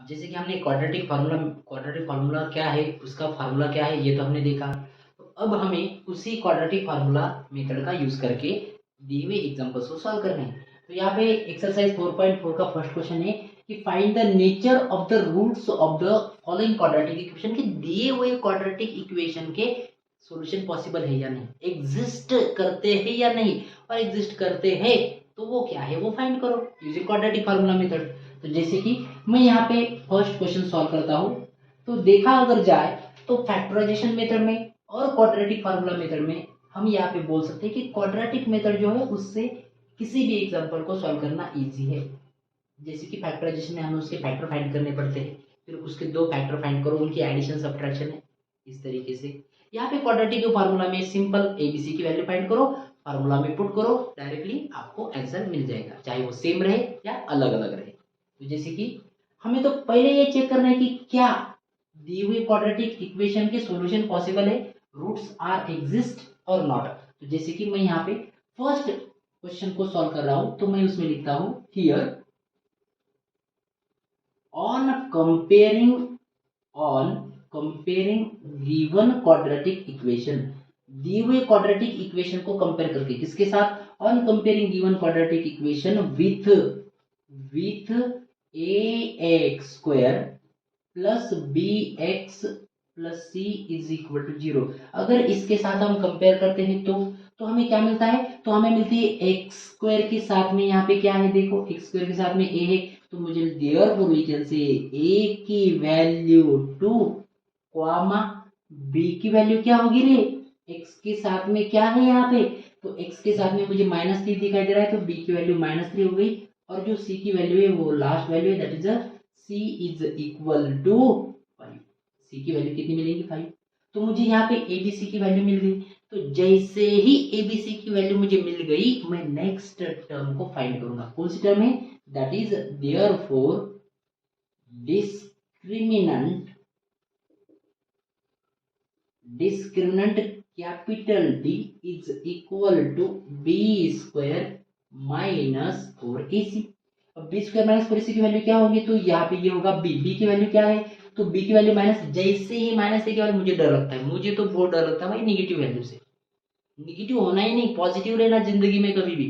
अब जैसे कि हमने क्वाड्रेटिक फार्मूला क्या है, उसका फार्मूला क्या है, ये तो हमने देखा। तो अब हमें उसी क्वाड्रेटिक फार्मूला मेथड का यूज करके दिए हुए एग्जांपल्स को सॉल्व करना है। तो यहाँ पे एक्सरसाइज 4.4 का फर्स्ट क्वेश्चन है कि find the nature of the roots of the following quadratic equation, कि दिए हुए क्वाड्रेटिक इक्वेशन के सॉल्यूशन पॉसिबल है या नहीं, एग्जिस्ट करते हैं या नहीं, और एग्जिस्ट करते हैं तो वो क्या है वो फाइंड करो यूजिंग क्वाड्रेटिक फार्मूला मेथड। तो जैसे कि मैं यहाँ पे फर्स्ट क्वेश्चन सॉल्व करता हूँ, तो देखा अगर जाए तो फैक्टराइजेशन मेथड में और क्वाड्रेटिक फार्मूला मेथड में हम यहाँ पे बोल सकते हैं कि क्वाड्रेटिक मेथड जो है उससे किसी भी एग्जांपल को सॉल्व करना इजी है। जैसे कि फैक्टराइजेशन में हमें उसके फैक्टर फाइंड करने पड़ते हैं, फिर उसके दो फैक्टर फाइंड करो, उनकी एडिशन सब्ट्रैक्शन है, इस तरीके से। यहाँ पे क्वाड्रेटिक फार्मूला में सिंपल एबीसी की वैल्यू फाइंड करो, फार्मूला में पुट करो, डायरेक्टली आपको आंसर मिल जाएगा, चाहे वो सेम रहे या अलग अलग रहे। तो जैसे कि हमें तो पहले ये चेक करना है कि क्या दी हुई क्वाड्रेटिक इक्वेशन के सॉल्यूशन पॉसिबल है, रूट्स आर एग्जिस्ट और नॉट। तो जैसे कि मैं यहाँ पे फर्स्ट क्वेश्चन को सॉल्व कर रहा हूं, तो मैं उसमें लिखता हूं here on comparing on comparing given quadratic equation, दी हुए क्वाड्रेटिक इक्वेशन को कंपेयर करके किसके साथ, on comparing given quadratic equation with a x square plus b x plus c is equal to 0। अगर इसके साथ हम कंपेयर करते हैं तो हमें क्या मिलता है, तो हमें मिलती है एक्स स्क्वायर के साथ में यहाँ पे क्या है, देखो एक्स स्क्वायर के साथ में ए है, तो मुझे देयरफॉर वी कैन से ए की वैल्यू 2 कॉमा बी की वैल्यू क्या होगी रे, एक्स के साथ में क्या है यहाँ पे, तो एक्स के साथ में मुझे -3 दिखाई दे रहा है, तो बी की वैल्यू -3 हो गई, और जो सी की वैल्यू है वो लास्ट वैल्यू है, that is C is equal to 5। C की वैल्यू कितनी मिलेगी 5। तो मुझे यहाँ पे एबीसी की वैल्यू मिल गई। तो जैसे ही एबीसी की वैल्यू मुझे मिल गई, मैं नेक्स्ट टर्म को फाइंड करूंगा, कौन सी टर्म है, that is therefore discriminant capital D is equal to b square minus 4ac। अब बी स्क्वायर माइनस 4ac की वैल्यू क्या होगी, तो यहाँ पे ये होगा बी की वैल्यू क्या है, तो बी की वैल्यू माइनस, जैसे ही माइनस ए की वैल्यू, मुझे डर लगता है, मुझे तो बहुत डर लगता है भाई निगेटिव वैल्यू से, निगेटिव होना ही नहीं, पॉजिटिव रहना जिंदगी में कभी भी,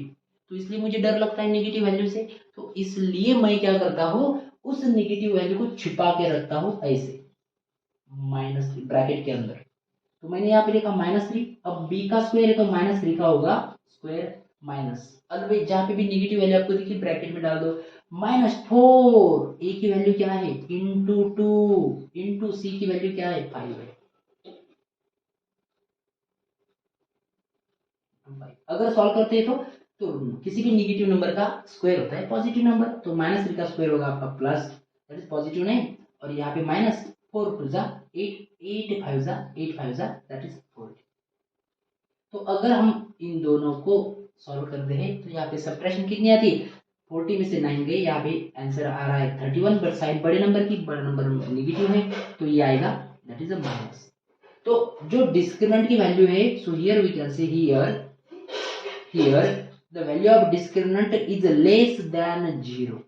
तो इसलिए मुझे डर लगता है नेगेटिव वैल्यू से। तो इसलिए मैं क्या करता हूँ, उस नेगेटिव वैल्यू को छिपा के रखता हूँ ऐसे माइनस ब्रैकेट के अंदर। तो मैंने यहाँ पे लिखा -3, अब b का स्क्वायर है तो -3 का होगा स्क्वायर माइनस, अलवेज जहां पे भी नेगेटिव वैल्यू आपको दिखी ब्रैकेट में डाल दो, -4 a की वैल्यू क्या है इंटू 2 इंटू सी की वैल्यू क्या है 5 है। अगर सॉल्व करते हैं तो किसी भी नेगेटिव नंबर का स्क्वायर होता है पॉजिटिव नंबर, तो -3 का स्क्वायर होगा आपका प्लस, दैट इज पॉजिटिव नहीं, और यहाँ पे -4 टू जा 8, 8 5 जा 8 5 जा दैट इज 4। तो अगर हम इन दोनों को सॉल्व करते हैं तो यहाँ पे सब्ट्रैक्शन कितनी आती है, 40 में से 9 गए, यहाँ पे आंसर आ रहा है 31, बट साइड बड़े नंबर की, बड़ा नंबर नेगेटिव है, तो ये आएगा दैट इज अ माइनस। तो जो डिस्क्रिमिनेंट की वैल्यू है, so here we can say here the value of discriminant is less than 0।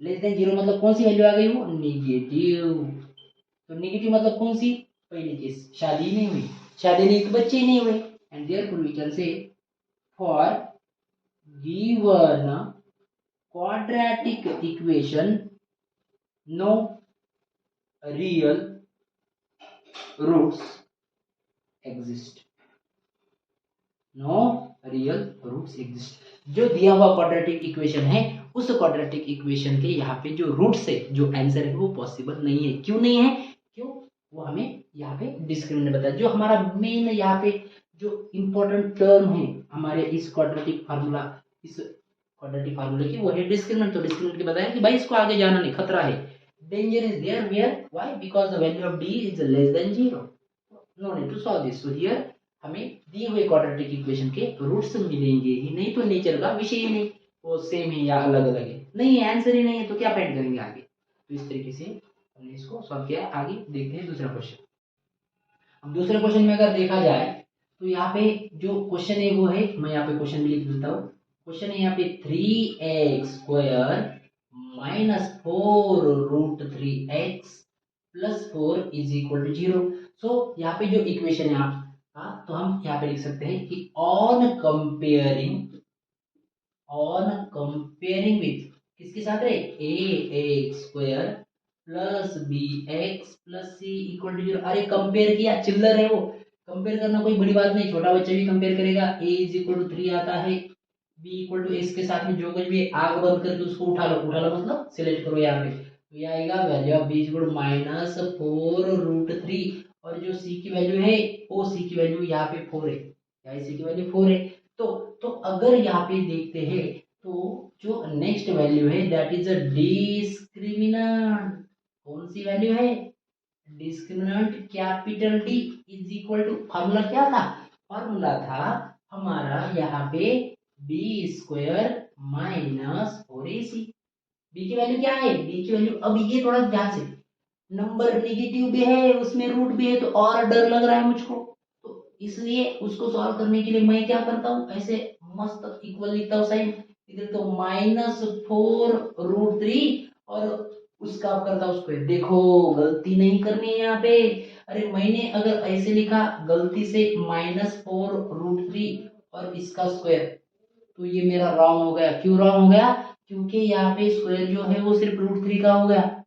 Less than 0 मतलब कौन सी वैल्यू आ गई, वो नेगेटिव। तो नेगेटिव मतलब कौन सी, पहली केस शादी नहीं हुई, शादी नहीं तो बच्चे ही नहीं हुए, and therefore we can say for given quadratic equation no real roots exist, no real roots exist. जो दिया हुआ क्वाड्रेटिक इक्वेशन है, उस क्वाड्रेटिक इक्वेशन के यहाँ पे जो रूट्स है, जो आंसर है वो पॉसिबल नहीं है। क्यों नहीं है, क्यों, वो हमें यहाँ पे डिस्क्रिमिनेंट बताया। जो हमारा मेन यहाँ पे जो इंपॉर्टेंट टर्म है हमारे इस क्वाड्रेटिक फार्मूला की, वो है डिस्क्रिमिनेंट। तो डिस्क्रिमिनेंट के बताया कि भाई इसको आगे जाना नहीं, खतरा है, danger is there, where, why, because the value of D is less than 0, no need to solve this. So here हमें दिए हुए क्वाड्रेटिक इक्वेशन के रूट्स मिलेंगे ही नहीं, तो नेचर का विषय ही नहीं, वो सेम है या अलग अलग है, नहीं है, आंसर ही नहीं है, तो क्या फाइंड करेंगे आगे। तो इस तरीके से हमने इसको सॉल्व किया। आगे देखते हैं दूसरा क्वेश्चन। अब दूसरे क्वेश्चन में अगर देखा जाए तो यहाँ पे जो क्वेश्चन है वो है, मैं यहाँ पे क्वेश्चन भी लिख देता हूँ। क्वेश्चन है यहाँ पे 3x² -4√3x plus 4 is equal to 0। So यहाँ पे जो इक्वेशन है आपका, तो हम यहाँ पे लिख सकते हैं कि ऑन कंपेयरिंग विथ किसके साथ है, ax² plus bx plus c equal to 0। अरे कंपेयर किया, चिल्लर है वो, कंपेयर करना कोई बड़ी बात नहीं, छोटा बच्चा भी कंपेयर करेगा। a इज इक्वल टू 3 आता है, b इक्वल टू x के साथ में जो कुछ भी आग बंद करके उसको उठा लो मतलब सिलेक्ट करो यहाँ पे, तो ये आएगा value of b equal to -4√3, और जो c की वैल्यू है वो c की वैल्यू यहाँ पे 4 है, यहाँ c की वैल्यू 4 है। तो अगर यहाँ पे देखते हैं तो जो नेक्स्ट वैल्यू है दैट इज अ डिस्क्रिमिनेंट। कौन सी वैल्यू है, discriminant capital D is equal to, formula क्या था, फार्मूला था हमारा यहाँ पे b² -4ac। बी की वैल्यू क्या है, बी की वैल्यू, अब ये थोड़ा ध्यान से, नंबर नेगेटिव भी है उसमें रूट भी है तो और डर लग रहा है मुझको, तो इसलिए उसको सॉल्व करने के लिए मैं क्या करता हूँ, ऐसे मस्त इक्वल लिखता हूँ साइन, इधर तो -4√3 और उसका आप करता हूँ स्क्वायर। देखो गलती नहीं करनी है यहाँ पे, अरे मैंने अगर ऐसे लिखा गलती से -4√3 और इसका स्क्वायर, तो ये मेरा रॉन्ग हो गया। क्यों रॉन्ग हो गया, क्योंकि यहाँ पे स्क्वायर जो है वो सिर्फ √3 का हो गया,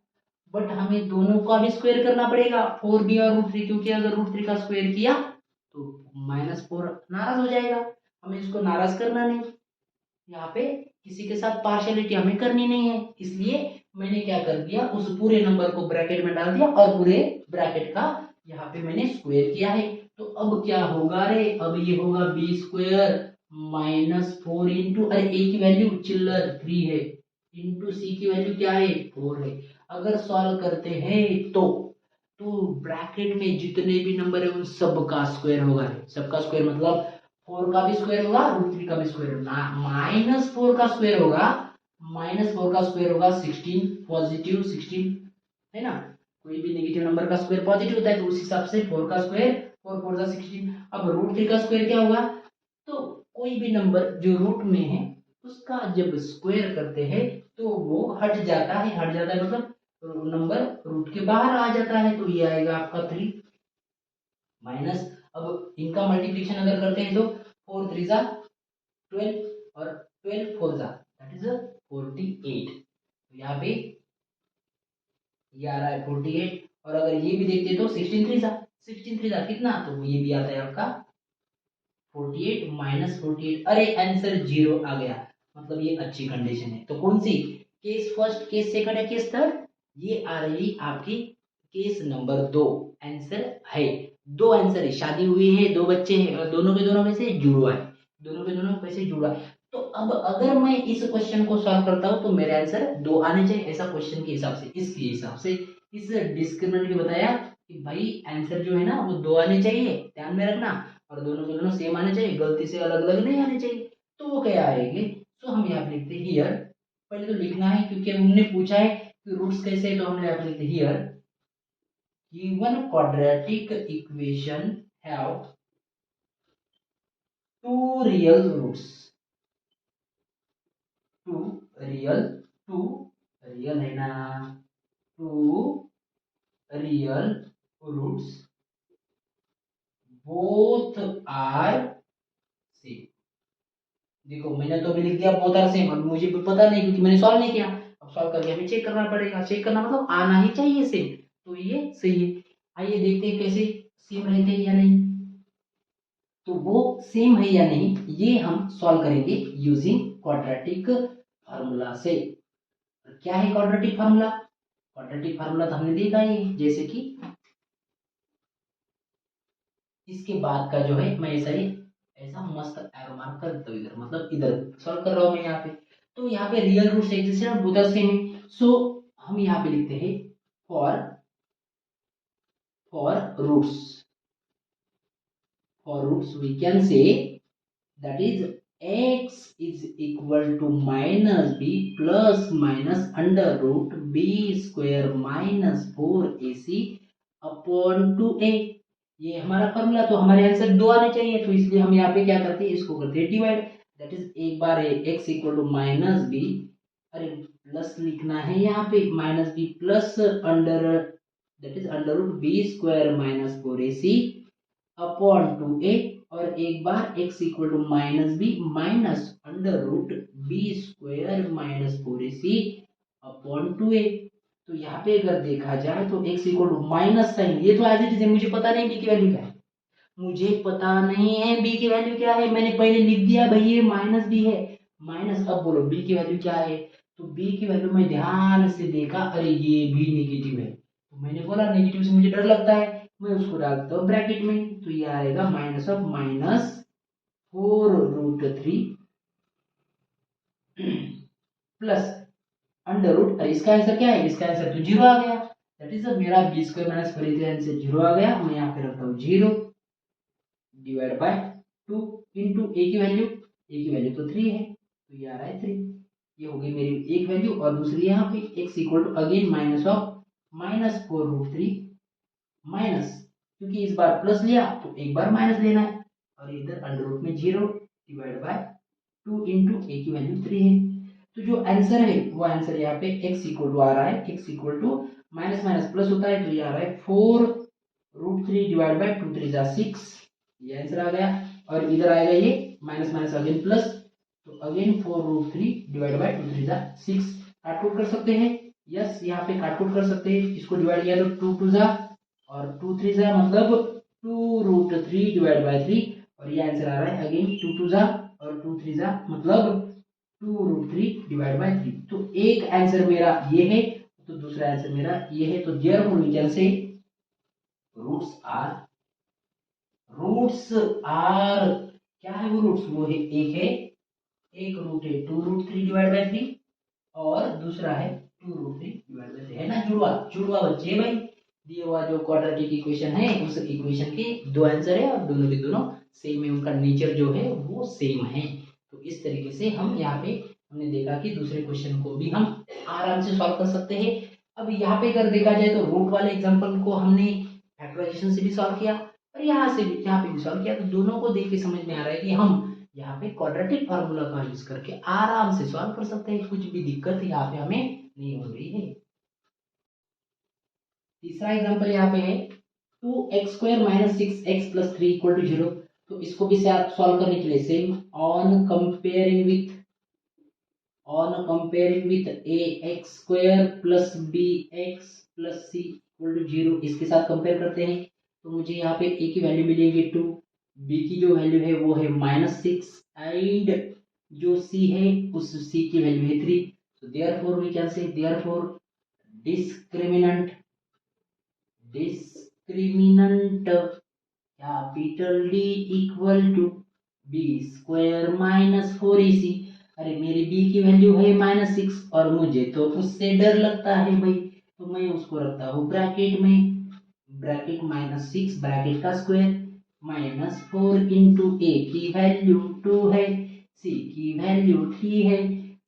बट हमें दोनों का भी स्क्वायर करना पड़ेगा, 4b और √3, क्योंकि अगर √3 का स्क्वायर किया तो -4 नाराज हो जाएगा, हमें इसको नाराज करना नहीं, यहाँ पे किसी के साथ पार्शियलिटी हमें करनी नहीं है, इसलिए मैंने क्या कर दिया, उस पूरे नंबर को ब्रैकेट में डाल दिया और पूरे ब्रैकेट का यहाँ पे मैंने स्क्वायर किया है। तो अब क्या होगा रे, अब ये होगा b² -4 इंटू, अरे a की वैल्यू चिल्लर 3 है, इंटू c की वैल्यू क्या है 4 है। अगर सॉल्व करते हैं तो ब्रैकेट में जितने भी नंबर है उन सब का स्क्वायर होगा, सबका स्क्वायर मतलब 4 का भी स्क्वायर होगा, √3 का भी स्क्वायर होगा, -4 का स्क्वायर होगा, -4 का स्क्वायर होगा 16, पॉजिटिव 16 है ना, कोई भी नेगेटिव नंबर का स्क्वायर पॉजिटिव होता है, तो उस हिसाब से 4 का स्क्वायर 4 4 जा 16। अब √3 का स्क्वायर क्या होगा, तो कोई भी नंबर जो रूट में है उसका जब स्क्वायर करते हैं तो वो हट जाता है, मतलब नंबर रूट के बाहर आ जाता है, तो ये आएगा आपका 3 माइनस, अब इनका मल्टीप्लिकेशन अगर करते हैं तो 4 3 जा 12 और 12 4 जा दैट इज 48, तो यहाँ पे ये आ रहा है 48, और अगर ये भी देखते तो 16 3 जा कितना, तो ये भी आता है आपका 48 -48, अरे आंसर 0 आ गया, मतलब ये अच्छी कंडीशन है। तो कौन सी, केस फर्स्ट, केस सेकंड या केस थर्ड, ये आ रही आपकी केस नंबर 2, आंसर है, दो आंसर है, शादी हुई है, दो बच्चे हैं और दोनों के दोनों में से जुड़वा है, दोनों के दोनों में से जुड़ा है। तो अब अगर मैं इस क्वेश्चन को सॉल्व करता हूं तो मेरे आंसर 2 आने चाहिए, ऐसा क्वेश्चन के हिसाब से, इसके हिसाब से इस डिस्क्रिमिनेंट ने बताया कि भाई आंसर जो है ना वो 2 आने चाहिए, ध्यान में रखना, और दोनों के दोनों सेम आने चाहिए, गलती से अलग अलग नहीं आने चाहिए। तो वो क्या आएंगे, तो हम यहाँ पे लिखते हैं हियर, पहले तो लिखना है क्योंकि उन्होंने पूछा है कि रूट्स कैसे है, तो हमने यहाँ पे लिखते here given quadratic equation have two real roots, two real है ना, two real roots both are same. देखो मैंने तो अभी लिख दिया बोथ आर सेम, अब मुझे भी पता नहीं क्योंकि मैंने सॉल्व नहीं किया, अब सॉल्व करके हमें चेक करना पड़ेगा, चेक करना मतलब आना ही चाहिए सेम, तो ये सही है। आइए देखते हैं कैसे सेम रहते हैं या नहीं, तो वो सेम है या नहीं ये हम सॉल्व करेंगे यूजिंग क्वाड्रेटिक फार्मूला से। क्या है क्वाड्रेटिक फार्मूला, क्वाड्रेटिक फार्मूला तो हमने देखा ही है, जैसे कि इसके बाद का जो है मैं ऐसा मस्त एरो मार्क कर देता हूँ इधर, मतलब इधर सॉल्व कर रहा हूँ मैं यहाँ पे, तो यहाँ पे रियल रूट्स एग्जिस्ट है, बोथ आर सेम है, सो हम यहाँ पे लिखते हैं for roots, we can say that is x is equal to -b plus minus under root b square minus 4ac upon 2a, ये हमारा फॉर्मूला, तो हमारे आंसर 2 आने चाहिए, तो इसलिए हम यहाँ पे क्या करते हैं, इसको करते हैं डिवाइड, दैट इज एक बार x इक्वल टू -b, अरे प्लस लिखना है यहाँ पे minus B plus under that is under root B square minus 4ac upon 2a और एक बार x equal to minus B minus under root B square minus 4ac upon 2a। तो यहाँ पे अगर देखा जाए तो x equal to minus sign, ये तो एज इट इज है, मुझे पता नहीं b की वैल्यू क्या है, मुझे पता नहीं है b की वैल्यू क्या है, मैंने पहले लिख दिया भाई ये माइनस b है माइनस, अब बोलो b की वैल्यू क्या है, तो b की वैल्यू मैं ध्यान से देखा, अरे ये भी नेगेटिव है, तो मैंने बोला नेगेटिव से मुझे डर लगता है, मैं उसको डालता हूँ ब्रैकेट में, तो ये आएगा minus of minus 4√3 plus under root, अरे इसका आंसर क्या है, इसका आंसर तो जीरो आ गया, दैट इज मेरा B square minus 4ac answer zero आ गया, मैं यहाँ पे रखता हूँ zero divide by 2 into A की वैल्यू तो 3 है, तो ये आ रहा है 3, ये हो गई मेरी एक वैल्यू, और दूसरी यहाँ पे x equal to again minus of minus 4√3 minus, क्योंकि इस बार प्लस लिया तो एक बार माइनस लेना है, और इधर अंडर रूट में 0 डिवाइड बाय 2 इंटू ए की वैल्यू 3 है, तो जो आंसर है वो आंसर यहाँ पे x इक्वल टू आ रहा है, x equal to minus minus plus होता है, तो ये आ रहा है 4√3 डिवाइड बाय 2 3 जा 6, ये आंसर आ गया, और इधर आएगा ये माइनस माइनस अगेन प्लस, तो अगेन 4√3 डिवाइड बाय 2 3 जा 6, काटकुट कर सकते हैं, यस यहाँ पे काटकुट कर सकते हैं, इसको डिवाइड किया तो 2 2 जा और 2 3 जा मतलब 2√3 डिवाइड बाय 3, और ये आंसर आ रहा है अगेन 2 2 जा और 2 3 जा मतलब 2√3 डिवाइड बाय 3, तो एक आंसर मेरा ये है, तो दूसरा आंसर मेरा ये है, तो therefore we can say roots are क्या है वो रूट्स, वो है एक रूट है 2√3 डिवाइड बाय 3 और दूसरा है 2√3 डिवाइड बाय 3, है ना, जुड़वा जुड़वा बच्चे भाई, दिया हुआ जो क्वाड्रेटिक इक्वेशन है उस इक्वेशन के दो आंसर है और दोनों के दोनों सेम है, उनका नेचर जो है वो सेम है, तो इस तरीके से हम यहाँ पे हमने देखा कि दूसरे क्वेश्चन को भी हम आराम से सॉल्व कर सकते हैं। अब यहाँ पे अगर देखा जाए तो रूट वाले एग्जांपल को हमने फैक्टराइजेशन से भी सॉल्व किया और यहाँ से भी यहाँ पे भी सॉल्व किया, तो दोनों को देख के समझ में आ रहा है कि हम यहाँ पे क्वाड्रेटिक फार्मूला का यूज करके आराम से सॉल्व कर सकते हैं, कुछ भी दिक्कत यहाँ पे हमें नहीं हो रही है। तीसरा एग्जांपल यहाँ पे है 2x² minus 6x plus 3 equal to 0, तो इसको भी सॉल्व करने के लिए same on comparing with ax² plus bx plus c equal to 0, इसके साथ कंपेयर करते हैं, तो मुझे यहाँ पे a की वैल्यू मिलेगी 2, b की जो वैल्यू है वो है -6 एंड जो c है उस c की वैल्यू है 3, so therefore we can say therefore discriminant capital D equal to b square minus 4ac, अरे मेरी b की वैल्यू है -6 और मुझे तो उससे डर लगता है भाई, तो मैं उसको रखता हूँ ब्रैकेट में, ब्रैकेट -6 ब्रैकेट का स्क्वायर -4 इंटू ए की वैल्यू 2 है, सी की वैल्यू 3 है,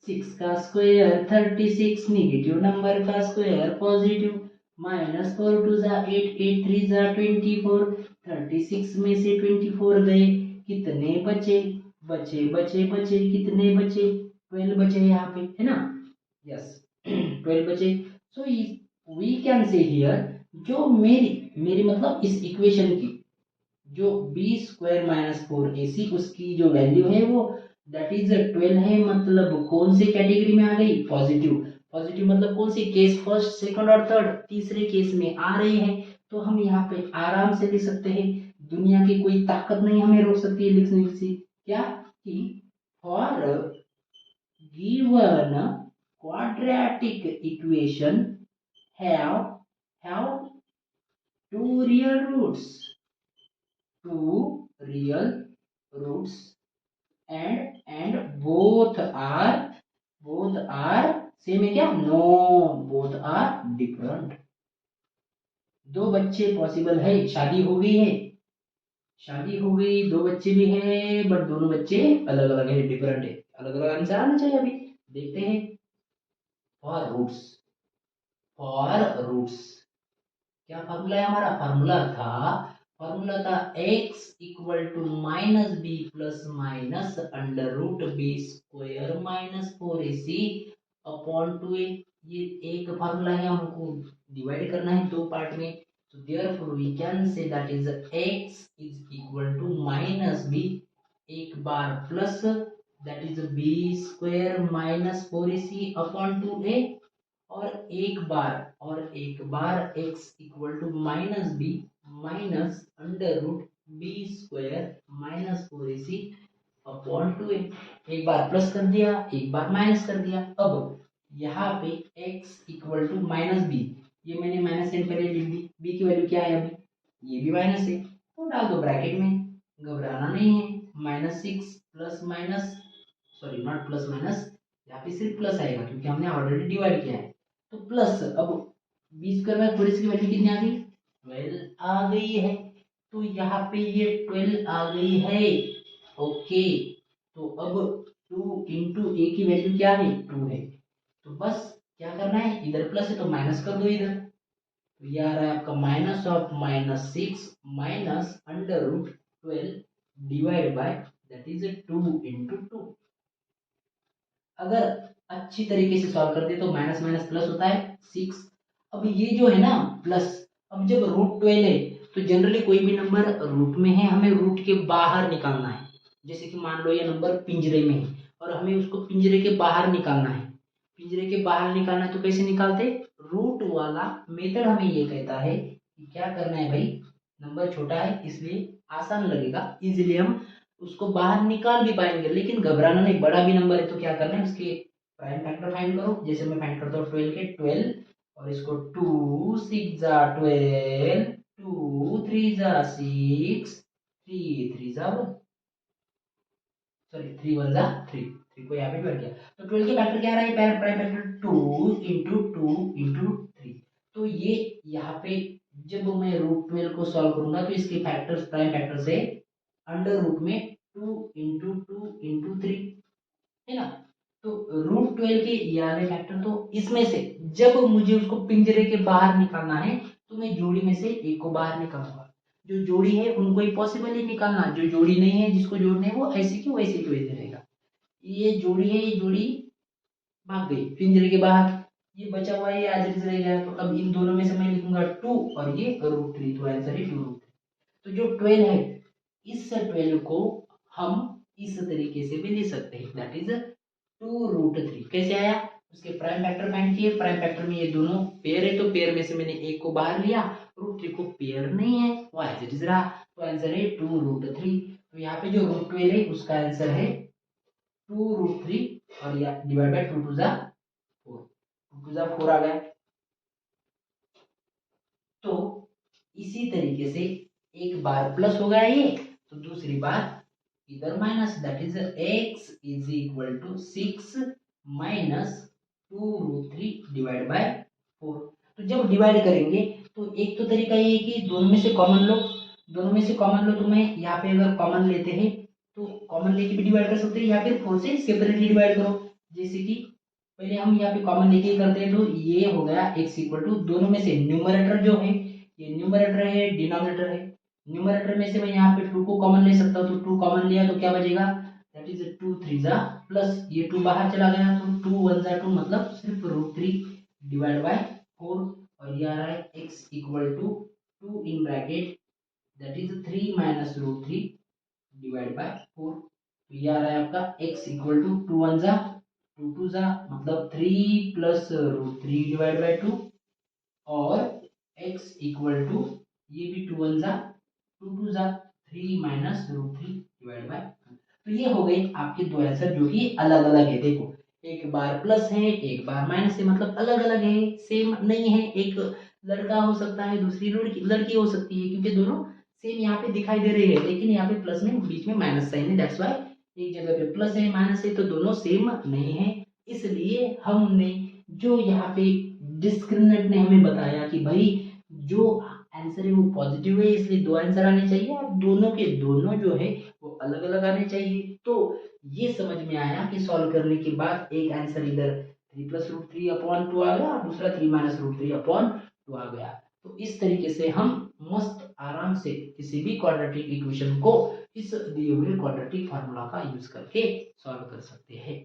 6 का स्क्वायर 36, निगेटिव नंबर का स्क्वायर पॉजिटिव, -4 2 जा 8 8 3 जा 24, 36 में से 24 गए, कितने बचे बचे बचे बचे कितने बचे 12 बचे यहाँ पे, है ना, यस 12 बचे, so we can say here जो मेरी मेरी मतलब इस इक्वेशन की जो बी स्क्वायर माइनस 4ac उसकी जो वैल्यू है वो दैट इज 12 है, मतलब कौन से कैटेगरी में आ गई, पॉजिटिव, पॉजिटिव मतलब कौन सी केस, फर्स्ट सेकंड और थर्ड तीसरे केस में आ रहे हैं, तो हम यहाँ पे आराम से लिख सकते हैं, दुनिया की कोई ताकत नहीं हमें रोक सकती है लिखने से, क्या कि for given quadratic equation have two real roots and both are same है क्या, नो बोथ आर डिफरेंट, दो बच्चे पॉसिबल है, शादी हो गई दो बच्चे भी हैं बट दोनों बच्चे अलग अलग है, डिफरेंट है, अलग अलग आंसर आना चाहिए, अभी देखते हैं, फॉर रूट्स क्या फार्मूला है हमारा, फार्मूला था x equal to minus B plus minus under root B square minus 4ac upon 2a। ये एक फार्मूला है, हमको डिवाइड करना है दो पार्ट में। तो therefore we can say that is x is equal to minus b, एक बार plus that is b square minus 4ac upon 2a, और एक बार x equal to minus b minus under root b square minus 4ac upon 2a। एक बार plus कर दिया, एक बार माइनस कर दिया। अब यहाँ पे x equal to minus B, ये मैंने माइनस साइन पहले लिख दी, b की वैल्यू क्या है अभी, ये भी माइनस है, तो डाल दो ब्रैकेट में, घबराना नहीं है। -6 plus minus, sorry not plus minus, यहाँ पे सिर्फ प्लस आएगा क्योंकि हमने ऑलरेडी डिवाइड किया है। तो प्लस, अब बी स्क्वायर में थोड़ी सी वैल्यू कितनी आ गई, 12 आ गई है। तो यहाँ पे ये 12 आ गई है। ओके, तो अब 2 इंटू ए की वैल्यू क्या है, 2 है। तो बस क्या करना है, इधर प्लस है तो माइनस कर दो इधर। तो ये आ रहा है आपका minus of -6 minus under root 12 divide by that is 2 into 2। अगर अच्छी तरीके से सॉल्व करते तो माइनस माइनस प्लस होता है 6। अब ये जो है ना प्लस, अब जब रूट 12 है तो जनरली कोई भी नंबर रूट में है, हमें रूट के बाहर निकालना है। जैसे कि मान लो ये नंबर पिंजरे में है और हमें उसको पिंजरे के बाहर निकालना है। पिंजरे के बाहर निकालना है तो कैसे निकालते, रूट वाला मेथड हमें ये कहता है कि क्या करना है भाई, नंबर छोटा है इसलिए आसान लगेगा, इजीली हम उसको बाहर निकाल भी पाएंगे। लेकिन घबराना नहीं, बड़ा भी नंबर है तो क्या करना है, उसके प्राइम फैक्टर फाइंड करो। जैसे मैं फाइंड करता हूँ 12 के 12, और इसको 2 6 जा 12, 2 3 जा 6, 3 3 जा 1, सॉरी 3 1 जा 3, 3 को यहाँ पे डिवाइड किया तो 12 के फैक्टर क्या आ रहा है, प्राइम फैक्टर 2 इंटू 2 इंटू 3। तो ये यहाँ पे जब मैं रूट 12 को सॉल्व करूंगा तो इसके फैक्टर्स प्राइम फैक्टर से अंडर रूट में 2 इंटू 2 इंटू 3 है ना। तो रूट 12 के ये वाले फैक्टर, तो इसमें से जब मुझे उसको पिंजरे के बाहर निकालना है तो मैं जोड़ी में से एक को बाहर निकालूंगा। जो जोड़ी है उनको ही पॉसिबल ही निकालना, जो जोड़ी नहीं है जिसको जोड़ने है वो ऐसे की वैसे की वैसे रहेगा। ये जोड़ी है, ये जोड़ी भाग गई पिंजरे के बाहर, ये बचा हुआ है ये एज इट इज रह गया। तो अब इन दोनों में से मैं लिखूंगा 2 और ये √3, तो आंसर है 2√3। तो जो 12 है इस 12 को हम इस तरीके से भी लिख सकते हैं, दैट इज 2√3। कैसे आया, उसके प्राइम फैक्टर फाइंड किए, प्राइम फैक्टर में ये दोनों पेयर है तो पेयर में से मैंने एक को बाहर लिया, √3 को पेयर नहीं है वो एज इट इज रहा, तो आंसर है 2√3। तो यहाँ पे जो √12 है उसका आंसर है 2√3, और या डिवाइड बाय 2 2 जा 4, 2 2 जा 4 आ गया। तो इसी तरीके से एक बार प्लस हो गया ये, तो दूसरी बार इधर minus, that is x is equal to 6 minus 2√3 divide by 4। तो जब डिवाइड करेंगे तो एक तो तरीका ये है कि दोनों में से कॉमन लो, दोनों में से कॉमन लो, तो मैं यहाँ पे अगर कॉमन लेते हैं तो कॉमन लेके भी डिवाइड कर सकते हैं या फिर 4 से सेपरेटली डिवाइड करो। जैसे कि पहले हम यहाँ पे कॉमन लेके ही करते हैं, तो ये हो गया x इक्वल टू, दोनों में से न्यूमरेटर जो है, ये न्यूमरेटर है डिनोमिनेटर है, न्यूमरेटर में से मैं यहाँ पे 2 को कॉमन ले सकता हूँ, तो 2 कॉमन लिया तो क्या बचेगा, दैट इज 2 3 जा प्लस ये 2 बाहर चला गया तो 2 1 जा 2, मतलब सिर्फ √3 डिवाइड बाय 4। और ये आ रहा है x equal to 2 in bracket that is 3 minus √3 divide by 4। तो ये आ रहा है आपका x इक्वल टू 2 1 जा 2 2 जा मतलब 3 प्लस √3 डिवाइड बाय 2, और x इक्वल टू ये भी 2 1 जा 2 2 जा 3 माइनस √3 डिवाइड बाय 2। तो ये हो गए आपके दो आंसर जो कि अलग अलग है। देखो एक बार प्लस है एक बार माइनस है, मतलब अलग अलग है, सेम नहीं है। एक लड़का हो सकता है दूसरी लड़की लड़की हो सकती है, क्योंकि दोनों सेम यहाँ पे दिखाई दे रही है, लेकिन यहाँ पे प्लस में बीच में माइनस साइन है, दैट्स वाई एक जगह पे प्लस है माइनस है तो दोनों सेम नहीं है। इसलिए हमने जो यहाँ पे डिस्क्रिमिनेंट ने हमें बताया कि भाई जो आंसर है वो पॉजिटिव है, इसलिए दो आंसर आने चाहिए और दोनों के दोनों जो है वो अलग अलग आने चाहिए। तो ये समझ में आया कि सॉल्व करने के बाद एक आंसर इधर 3 प्लस √3 अपॉन 2 आ गया और दूसरा 3 माइनस √3 अपॉन 2 आ गया। तो इस तरीके से हम मस्त आराम से किसी भी क्वाड्रेटिक इक्वेशन को इस दिए हुए क्वाड्रेटिक फार्मूला का यूज करके सॉल्व कर सकते हैं।